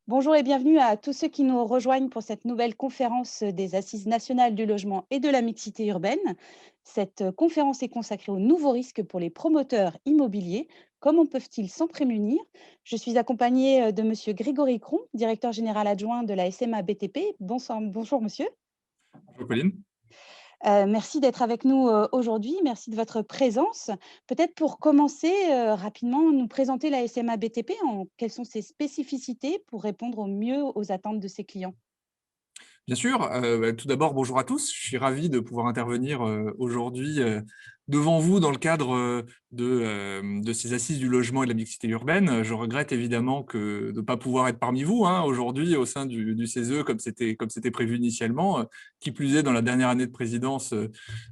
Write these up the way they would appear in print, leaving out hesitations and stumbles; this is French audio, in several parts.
Bonjour et bienvenue à tous ceux qui nous rejoignent pour cette nouvelle conférence des Assises nationales du logement et de la mixité urbaine. Cette conférence est consacrée aux nouveaux risques pour les promoteurs immobiliers. Comment peuvent-ils s'en prémunir? Je suis accompagnée de Monsieur Grégory Cron, directeur général adjoint de la SMA BTP. Bonsoir, bonjour monsieur. Bonjour Pauline. Merci d'être avec nous, aujourd'hui. Merci de votre présence. Peut-être pour commencer, rapidement, nous présenter la SMA BTP, en quelles sont ses spécificités pour répondre au mieux aux attentes de ses clients? Bien sûr, tout d'abord, bonjour à tous. Je suis ravi de pouvoir intervenir aujourd'hui devant vous dans le cadre de ces assises du logement et de la mixité urbaine. Je regrette évidemment de ne pas pouvoir être parmi vous aujourd'hui au sein du CESE comme c'était prévu initialement, qui plus est dans la dernière année de présidence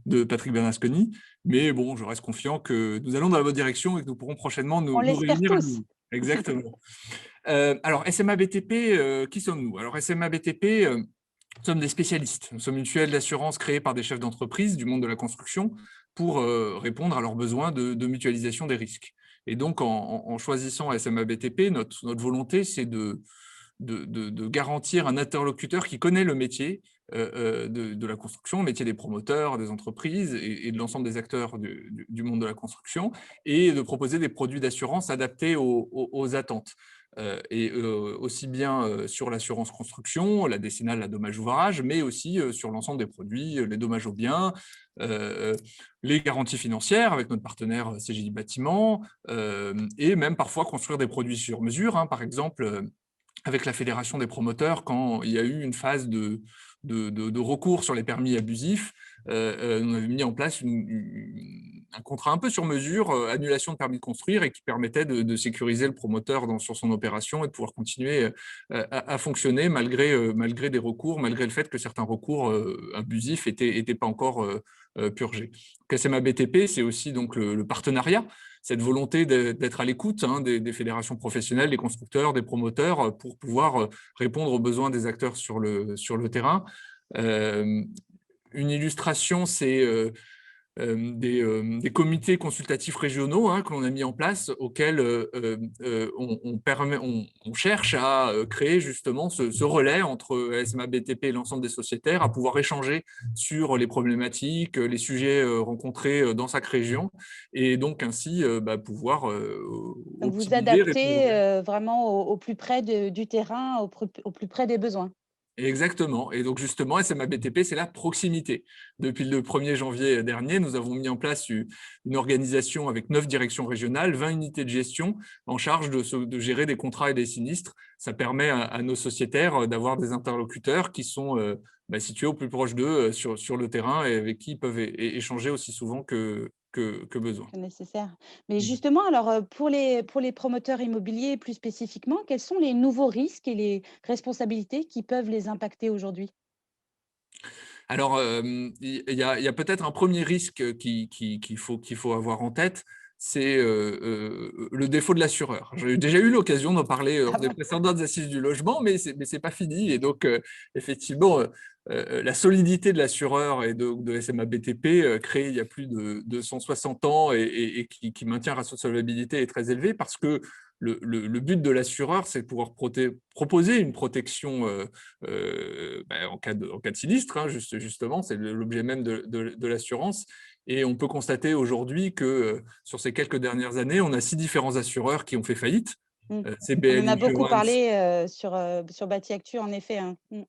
de Patrick Bernasconi. Mais bon, je reste confiant que nous allons dans la bonne direction et que nous pourrons prochainement On nous l'espère réunir à tous. nouveau. Exactement. Alors, SMA BTP, qui sommes-nous? Alors, SMA BTP, nous sommes des spécialistes. Nous sommes une mutuelle d'assurance créée par des chefs d'entreprise du monde de la construction pour répondre à leurs besoins de mutualisation des risques. Et donc, en choisissant SMA BTP, notre volonté, c'est de garantir un interlocuteur qui connaît le métier de la construction, le métier des promoteurs, des entreprises et de l'ensemble des acteurs du monde de la construction, et de proposer des produits d'assurance adaptés aux attentes. Aussi bien sur l'assurance construction, la décennale, la dommage ouvrage, mais aussi sur l'ensemble des produits, les dommages aux biens, les garanties financières avec notre partenaire CGI Bâtiment, et même parfois construire des produits sur mesure, par exemple avec la Fédération des promoteurs quand il y a eu une phase de recours sur les permis abusifs. On avait mis en place un contrat un peu sur mesure, annulation de permis de construire, et qui permettait de sécuriser le promoteur sur son opération et de pouvoir continuer à fonctionner malgré des recours, malgré le fait que certains recours abusifs n'étaient pas encore purgés. SMA BTP, c'est aussi donc le partenariat, cette volonté d'être à l'écoute des fédérations professionnelles, des constructeurs, des promoteurs, pour pouvoir répondre aux besoins des acteurs sur le terrain. Une illustration, c'est des comités consultatifs régionaux que l'on a mis en place, auxquels on cherche à créer justement ce relais entre SMA BTP et l'ensemble des sociétaires, à pouvoir échanger sur les problématiques, les sujets rencontrés dans chaque région, et donc ainsi pouvoir Donc vous optimiser, répondre. adaptez, vraiment au plus près du terrain, au plus près des besoins. Exactement. Et donc, justement, SMA BTP, c'est la proximité. Depuis le 1er janvier dernier, nous avons mis en place une organisation avec 9 directions régionales, 20 unités de gestion en charge de gérer des contrats et des sinistres. Ça permet à nos sociétaires d'avoir des interlocuteurs qui sont situés au plus proche d'eux sur le terrain, et avec qui ils peuvent échanger aussi souvent que besoin. Que nécessaire. Mais justement, alors, pour les promoteurs immobiliers plus spécifiquement, quels sont les nouveaux risques et les responsabilités qui peuvent les impacter aujourd'hui? Alors, il y a peut-être un premier risque qu'il faut avoir en tête, c'est le défaut de l'assureur. J'ai déjà eu l'occasion d'en parler Ah lors des bon? précédentes assises du logement, mais c'est pas fini. Et donc, effectivement, la solidité de l'assureur et de SMA BTP, créée il y a plus de 160 ans, et qui maintient un ratio de solvabilité est très élevé, parce que le but de l'assureur, c'est de pouvoir proposer une protection en cas de sinistre, justement, c'est l'objet même de l'assurance. Et on peut constater aujourd'hui que sur ces quelques dernières années, on a 6 différents assureurs qui ont fait faillite. Mmh. On en CBL a beaucoup Insurance. parlé, sur Bâti Actu en effet, hein. Mmh.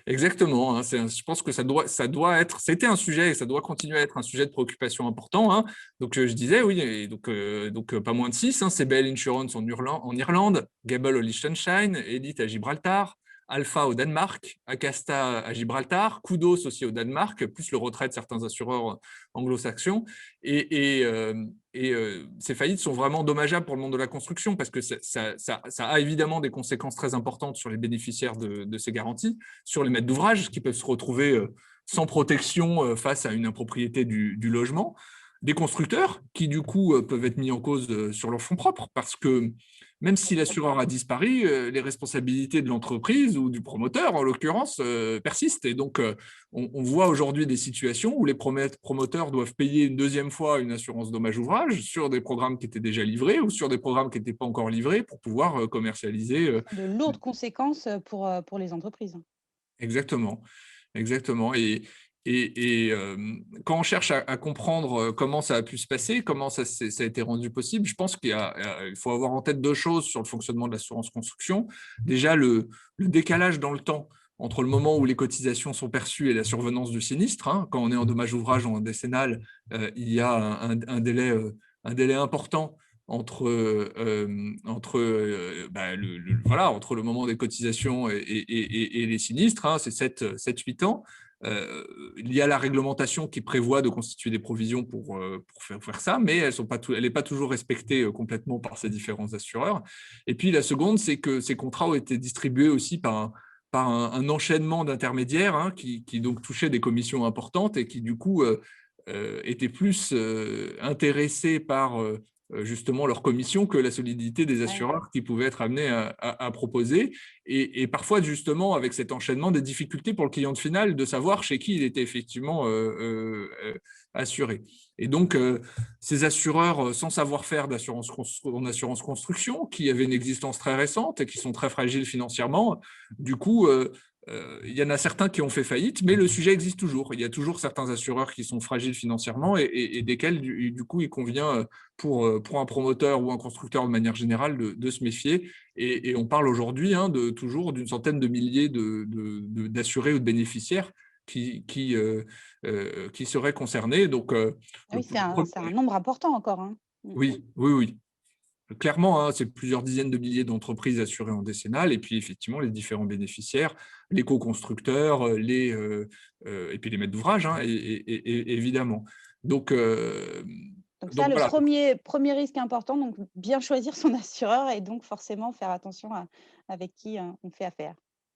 Exactement, je pense que ça doit être, c'était un sujet, et ça doit continuer à être un sujet de préoccupation important. Donc, je disais, oui, et donc pas moins de 6, CBL Insurance en Irlande, Gable au Liechtenstein, Elite à Gibraltar, Alpha au Danemark, Acasta à Gibraltar, Kudos aussi au Danemark, plus le retrait de certains assureurs anglo-saxons. Ces faillites sont vraiment dommageables pour le monde de la construction, parce que ça a évidemment des conséquences très importantes sur les bénéficiaires de ces garanties, sur les maîtres d'ouvrage qui peuvent se retrouver sans protection face à une impropriété du logement, des constructeurs qui du coup peuvent être mis en cause sur leurs fonds propres, parce que même si l'assureur a disparu, les responsabilités de l'entreprise ou du promoteur, en l'occurrence, persistent. Et donc, on voit aujourd'hui des situations où les promoteurs doivent payer une deuxième fois une assurance dommage-ouvrage sur des programmes qui étaient déjà livrés ou sur des programmes qui n'étaient pas encore livrés pour pouvoir commercialiser. De lourdes conséquences pour les entreprises. Exactement, exactement. Quand on cherche à comprendre comment ça a pu se passer, comment ça a été rendu possible, je pense il faut avoir en tête deux choses sur le fonctionnement de l'assurance construction. Déjà, le décalage dans le temps entre le moment où les cotisations sont perçues et la survenance du sinistre, hein. Quand on est en dommage ouvrage ou en décennal, il y a un délai important entre le moment des cotisations et les sinistres, hein. C'est 7-8 ans. Il y a la réglementation qui prévoit de constituer des provisions pour faire ça, mais elle n'est pas toujours respectée complètement par ces différents assureurs. Et puis la seconde, c'est que ces contrats ont été distribués aussi par un enchaînement d'intermédiaires, hein, qui donc touchaient des commissions importantes et qui du coup étaient plus intéressés par justement leur commission que la solidité des assureurs qui pouvaient être amenés à proposer. Et parfois, justement, avec cet enchaînement, des difficultés pour le client final de savoir chez qui il était effectivement assuré. Et donc, ces assureurs sans savoir-faire en assurance construction, qui avaient une existence très récente et qui sont très fragiles financièrement, du coup, il y en a certains qui ont fait faillite, mais le sujet existe toujours. Il y a toujours certains assureurs qui sont fragiles financièrement et desquels, du coup, il convient pour un promoteur ou un constructeur de manière générale de se méfier. Et on parle aujourd'hui toujours d'une centaine de milliers d'assurés ou de bénéficiaires qui seraient concernés. Donc, Oui, c'est un nombre important encore, hein. oui, oui, oui. Clairement, hein, c'est plusieurs dizaines de milliers d'entreprises assurées en décennale, et puis effectivement les différents bénéficiaires, les co-constructeurs, et puis les maîtres d'ouvrage, hein, évidemment. Donc Ça, le voilà. premier risque important, donc bien choisir son assureur et donc forcément faire attention avec qui on fait affaire.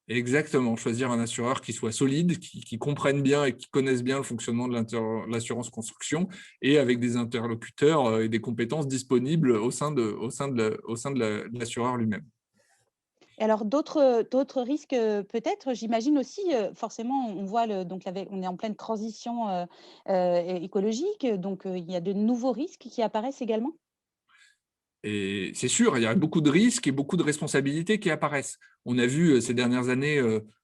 Exactement, choisir un assureur qui soit solide, qui comprenne bien et qui connaisse bien le fonctionnement de l'assurance construction, et avec des interlocuteurs et des compétences disponibles au sein de l'assureur lui-même. Et alors d'autres risques, peut-être, j'imagine aussi, forcément on voit on est en pleine transition, écologique, donc il y a de nouveaux risques qui apparaissent également? Et c'est sûr, il y a beaucoup de risques et beaucoup de responsabilités qui apparaissent. On a vu ces dernières années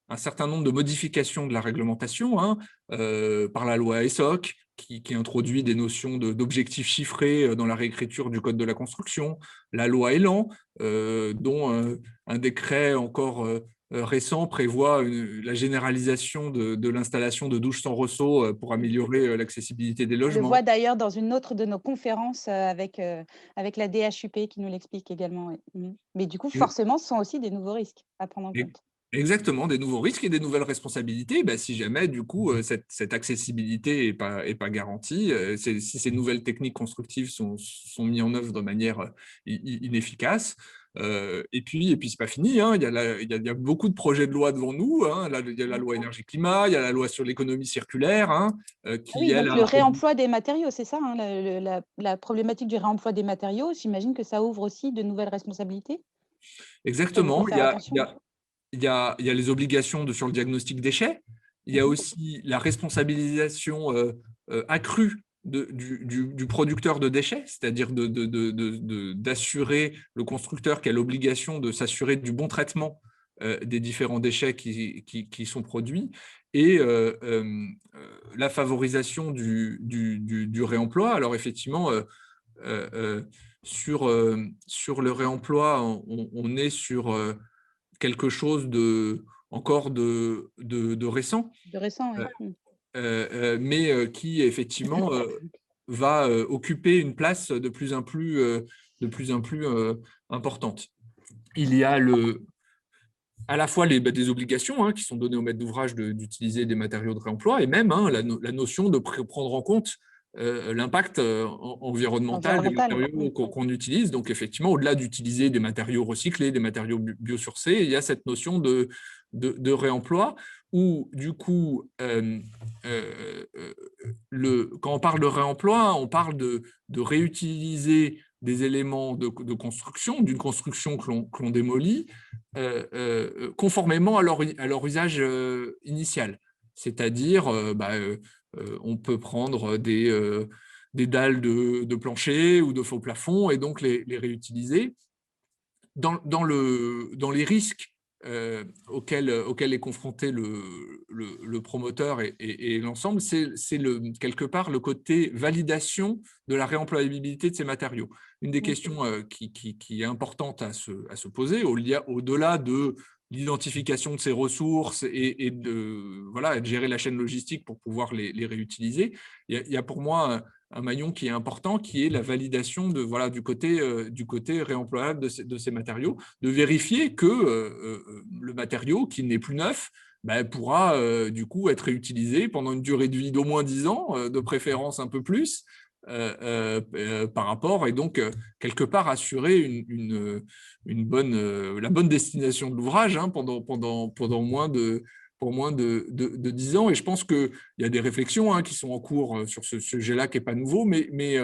un certain nombre de modifications de la réglementation, hein, par la loi ESSOC, qui introduit des notions d'objectifs chiffrés dans la réécriture du Code de la construction, la loi Elan, dont un décret encore récent prévoit la généralisation de l'installation de douches sans ressaut pour améliorer l'accessibilité des On le logements. voit d'ailleurs dans une autre de nos conférences, avec la DHUP qui nous l'explique également, oui. Mmh. Mais du coup, forcément, ce sont aussi des nouveaux risques à prendre en Et compte. exactement, des nouveaux risques et des nouvelles responsabilités. Bah, si jamais, du coup, cette accessibilité est pas garantie, si ces nouvelles techniques constructives sont mises en œuvre de manière inefficace. Et puis c'est pas fini, hein. Il y a beaucoup de projets de loi devant nous, hein. Là, il y a la loi D'accord. énergie-climat, il y a la loi sur l'économie circulaire, hein, Ah qui, oui, elle, donc a le introduit. réemploi des matériaux, c'est ça, hein, la problématique du réemploi des matériaux, j'imagine que ça ouvre aussi de nouvelles responsabilités auxquelles il faut Exactement. Il faire y a, il y attention? a, il y a les obligations sur le diagnostic déchets. Il y a Mmh. aussi la responsabilisation accrue du producteur de déchets, c'est-à-dire d'assurer le constructeur qui a l'obligation de s'assurer du bon traitement des différents déchets qui sont produits, et la favorisation du réemploi. Alors effectivement, euh, euh, sur le réemploi, on est sur quelque chose encore de récent, De récent, euh, oui. Mmh. mais qui effectivement va occuper une place de plus en plus importante. Il y a à la fois des obligations, hein, qui sont données aux maîtres d'ouvrage d'utiliser des matériaux de réemploi, et même la notion de prendre en compte l'impact environnemental des Environnemental. Mmh. matériaux qu'on utilise. Donc effectivement, au-delà d'utiliser des matériaux recyclés, des matériaux biosourcés, il y a cette notion de réemploi où, du coup, quand on parle de réemploi, on parle de réutiliser des éléments de construction, d'une construction que l'on démolit, conformément à leur usage initial. C'est-à-dire, on peut prendre des dalles de plancher ou de faux plafond et donc les réutiliser. Dans les risques auxquels est confronté le promoteur et l'ensemble, c'est quelque part le côté validation de la réemployabilité de ces matériaux. Une des questions qui est importante à se poser, au-delà de l'identification de ces ressources et de gérer la chaîne logistique pour pouvoir les réutiliser, il y a pour moi un maillon qui est important, qui est la validation du côté réemployable de ces matériaux, de vérifier que le matériau, qui n'est plus neuf, pourra du coup être réutilisé pendant une durée de vie d'au moins 10 ans, de préférence un peu plus, par rapport, et donc quelque part assurer la bonne destination de l'ouvrage pendant moins de 10 ans. Et je pense qu'il y a des réflexions qui sont en cours sur ce sujet-là, qui n'est pas nouveau, mais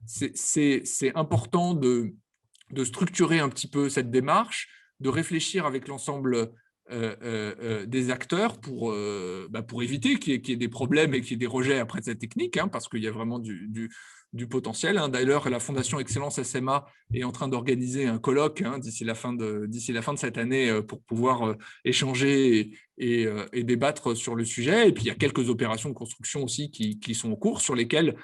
c'est important de structurer un petit peu cette démarche, de réfléchir avec l'ensemble des acteurs pour éviter qu'il y ait des problèmes et qu'il y ait des rejets après cette technique, parce qu'il y a vraiment du potentiel. D'ailleurs, la Fondation Excellence SMA est en train d'organiser un colloque d'ici la fin de cette année pour pouvoir échanger et débattre sur le sujet. Et puis, il y a quelques opérations de construction aussi qui sont en cours, sur lesquelles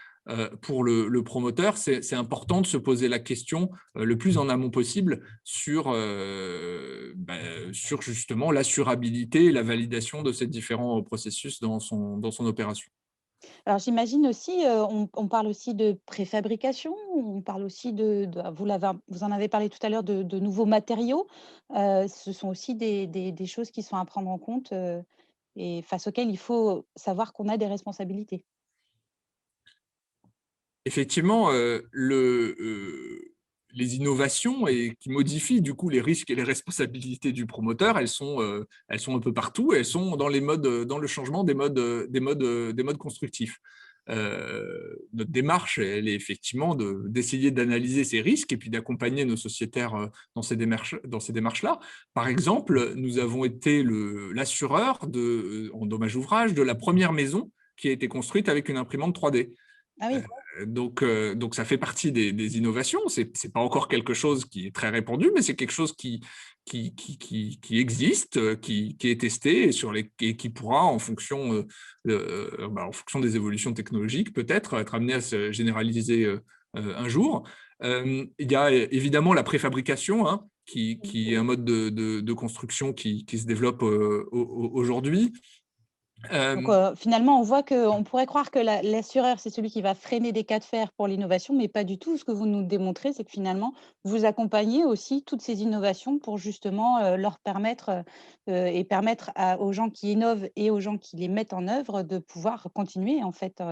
pour le promoteur, c'est important de se poser la question le plus en amont possible sur justement l'assurabilité et la validation de ces différents processus dans son opération. Alors j'imagine aussi, on parle aussi de préfabrication, on parle aussi vous en avez parlé tout à l'heure de nouveaux matériaux. Ce sont aussi des choses qui sont à prendre en compte, et face auxquelles il faut savoir qu'on a des responsabilités. Effectivement, les innovations qui modifient du coup les risques et les responsabilités du promoteur, elles sont un peu partout. Elles sont dans le changement des modes constructifs. Notre démarche, elle est effectivement d'essayer d'analyser ces risques et puis d'accompagner nos sociétaires dans ces démarches-là. Par exemple, nous avons été l'assureur en dommage ouvrage de la première maison qui a été construite avec une imprimante 3D. Ah oui. Donc, ça fait partie des innovations. C'est pas encore quelque chose qui est très répandu, mais c'est quelque chose qui existe, qui est testé et qui pourra, en fonction des évolutions technologiques, peut-être être amené à se généraliser un jour. Il y a évidemment la préfabrication, qui est un mode de construction qui se développe aujourd'hui. Donc, finalement, on voit qu'on pourrait croire que l'assureur, c'est celui qui va freiner des cas de fer pour l'innovation, mais pas du tout. Ce que vous nous démontrez, c'est que finalement, vous accompagnez aussi toutes ces innovations pour justement leur permettre et permettre aux gens qui innovent et aux gens qui les mettent en œuvre de pouvoir continuer en fait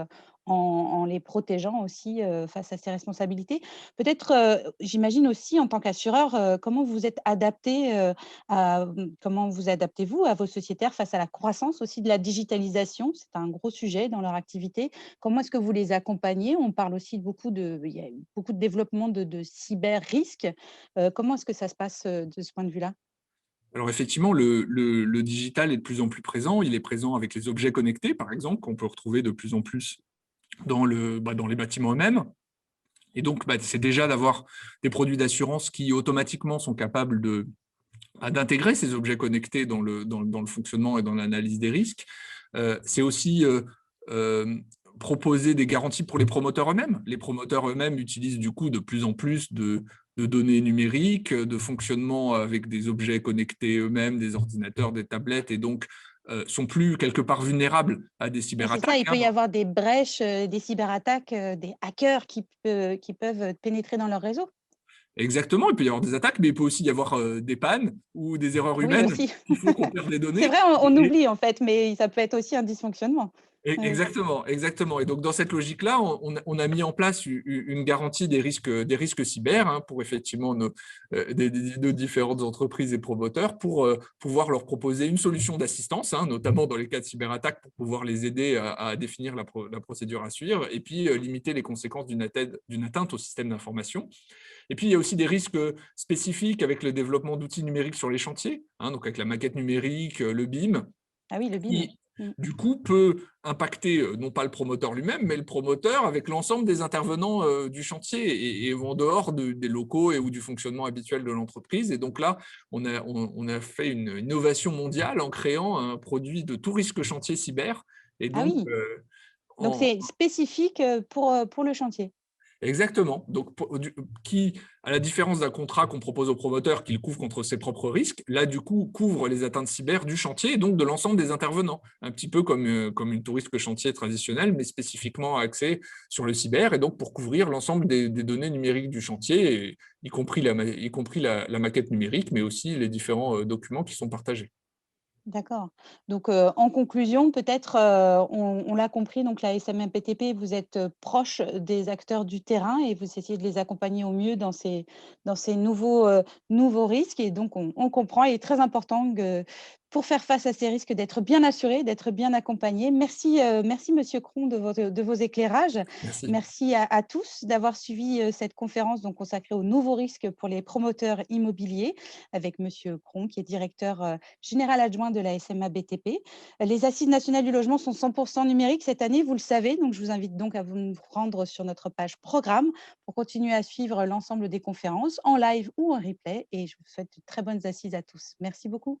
en les protégeant aussi face à ces responsabilités. Peut-être, j'imagine aussi en tant qu'assureur, comment vous êtes adapté comment vous adaptez-vous à vos sociétaires face à la croissance aussi de la digitalisation? C'est un gros sujet dans leur activité. Comment est-ce que vous les accompagnez? On parle aussi il y a eu beaucoup de développement de cyber-risques. Comment est-ce que ça se passe de ce point de vue-là? Alors effectivement, le digital est de plus en plus présent. Il est présent avec les objets connectés, par exemple, qu'on peut retrouver de plus en plus dans les bâtiments eux-mêmes. Et donc, c'est déjà d'avoir des produits d'assurance qui automatiquement sont capables d'intégrer ces objets connectés dans le fonctionnement et dans l'analyse des risques. C'est aussi proposer des garanties pour les promoteurs eux-mêmes. Les promoteurs eux-mêmes utilisent du coup de plus en plus de données numériques, de fonctionnement avec des objets connectés eux-mêmes, des ordinateurs, des tablettes, et donc sont plus quelque part vulnérables à des Oui, c'est ça, cyberattaques. il peut y avoir des brèches, des cyberattaques, des hackers qui peuvent pénétrer dans leur réseau. Exactement, il peut y avoir des attaques, mais il peut aussi y avoir des pannes ou des erreurs Oui, humaines aussi. qui font qu'on perd des C'est données. vrai, on oublie en fait, mais ça peut être aussi un dysfonctionnement. Oui. Exactement, exactement. Et donc, dans cette logique-là, on a mis en place une garantie des risques cyber, hein, pour effectivement nos différentes entreprises et promoteurs pour pouvoir leur proposer une solution d'assistance, hein, notamment dans les cas de cyberattaque, pour pouvoir les aider à définir la procédure à suivre et puis limiter les conséquences d'une atteinte au système d'information. Et puis, il y a aussi des risques spécifiques avec le développement d'outils numériques sur les chantiers, hein, donc avec la maquette numérique, le BIM, Ah oui, le BIM, oui. qui, du coup, peut impacter non pas le promoteur lui-même, mais le promoteur avec l'ensemble des intervenants du chantier et en dehors des locaux ou du fonctionnement habituel de l'entreprise. Et donc là, on a fait une innovation mondiale en créant un produit de tout risque chantier cyber. Et Ah donc, oui, donc c'est spécifique, pour le chantier? exactement. Donc, qui, à la différence d'un contrat qu'on propose au promoteur, qu'il couvre contre ses propres risques, là, du coup, couvre les atteintes cyber du chantier et donc de l'ensemble des intervenants. Un petit peu comme une touriste chantier traditionnelle, mais spécifiquement axée sur le cyber et donc pour couvrir l'ensemble des données numériques du chantier, y compris la maquette numérique, mais aussi les différents documents qui sont partagés. D'accord. Donc, en conclusion, peut-être, on l'a compris, donc la SMMPTP, vous êtes, proche des acteurs du terrain et vous essayez de les accompagner au mieux dans ces nouveaux risques et donc on comprend. Il est très important que pour faire face à ces risques, d'être bien assuré, d'être bien accompagné. Merci, merci monsieur Cron de vos éclairages. Merci. Merci à tous d'avoir suivi, cette conférence donc consacrée aux nouveaux risques pour les promoteurs immobiliers avec monsieur Cron qui est directeur, général adjoint de la SMA BTP. Les Assises nationales du logement sont 100% numériques cette année, vous le savez, donc je vous invite donc à vous rendre sur notre page programme pour continuer à suivre l'ensemble des conférences en live ou en replay et je vous souhaite de très bonnes assises à tous. Merci beaucoup.